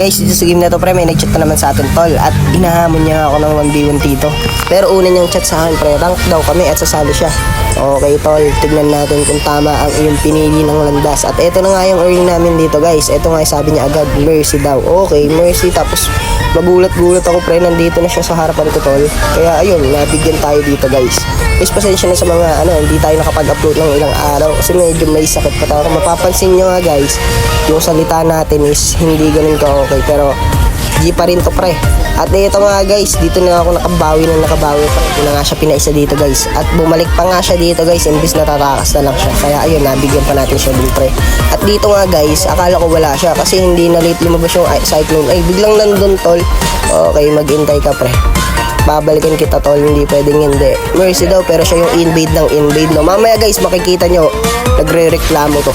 Guys, dito sa game na to pre, may nag-chat na naman sa atin tol at inahamon niya ako ng 1v1 dito. Pero una niyang chat sa akin pre, rank daw kami at sasali siya. Okay tol, tignan natin kung tama ang iyong pinili ng landas. At eto na nga yung early namin dito guys. Eto nga sabi niya agad, Mercy daw. Okay, Mercy. Tapos magulat-gulat ako pre, nandito na siya sa harapan ko tol. Kaya ayun, nabigyan tayo dito guys. Guys, pasensya na sa mga hindi tayo nakapag-upload ng ilang araw kasi medyo may sakit pa tayo. Kung mapapansin nyo nga guys, yung salita natin is hindi ganun ka okay, pero G pa rin to pre. At ito nga guys, dito na ako nakabawi pre. Ito na nga siya pinaisa dito guys. At bumalik pa nga siya dito guys, imbis na tatakas na lang siya. Kaya ayun, nabigyan pa natin siya dun pre. At dito nga guys, akala ko wala siya kasi hindi na late lumabas yung cyclone. Ay, biglang nandun tol. Okay, maghintay ka pre. Babalikan kita tol, hindi pwedeng hindi. Mercy daw, pero siya yung invade ng invade no. Mamaya guys, makikita nyo, nagre-reklamo to.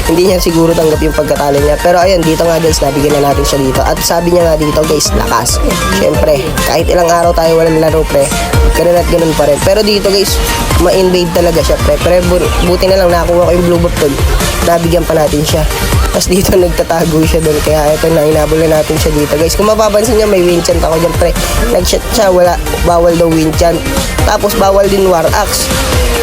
Hindi niya siguro tanggap yung pagkatalo niya. Pero ayun, dito nga guys, nabigyan na natin siya dito. At sabi niya nga dito guys, lakas. Syempre, kahit ilang araw tayo walang laro pre, ganun at ganun pa rin. Pero dito guys, ma-invade talaga siya pre. Pero buti na lang nakuha ko yung blue buff tol. Nabigyan pa natin siya. Tapos dito nagtatago siya doon. Kaya ito na, inabol na natin siya dito guys. Kung mapapansin nyo, may winchant ako dyan pre. Nag-shot siya, wala, bawal daw winchant. Tapos bawal din war axe.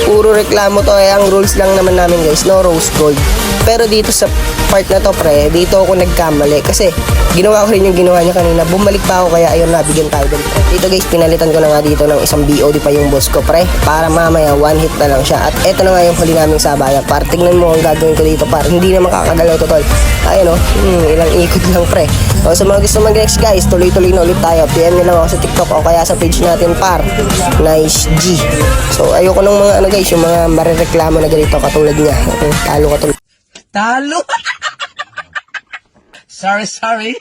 Puro reklamo to, ang rules lang naman namin guys, no rose gold. Pero dito sa part na to pre, dito ako nagkamali. Kasi ginawa ko rin yung ginawa niya kanina. Bumalik pa ako, kaya ayun, nabigyan tayo doon pre. Dito guys, pinalitan ko na nga dito ng isang BOD pa yung boss ko pre. Para mamaya one hit na lang siya. At eto na nga yung huli naming sabaya par. Tingnan mo ang gagawin ko dito par. Hindi na makakagalaw to tol. Ayun o, ilang ikot lang pre. O sa mga gusto mag-next guys, tuloy-tuloy na ulit tayo. PM nyo lang ako sa TikTok o kaya sa page natin par. Nice G. So ayoko ng mga guys, yung mga marireklamo na ganito katulad niya. Talo ka tol. Talo? Sorry.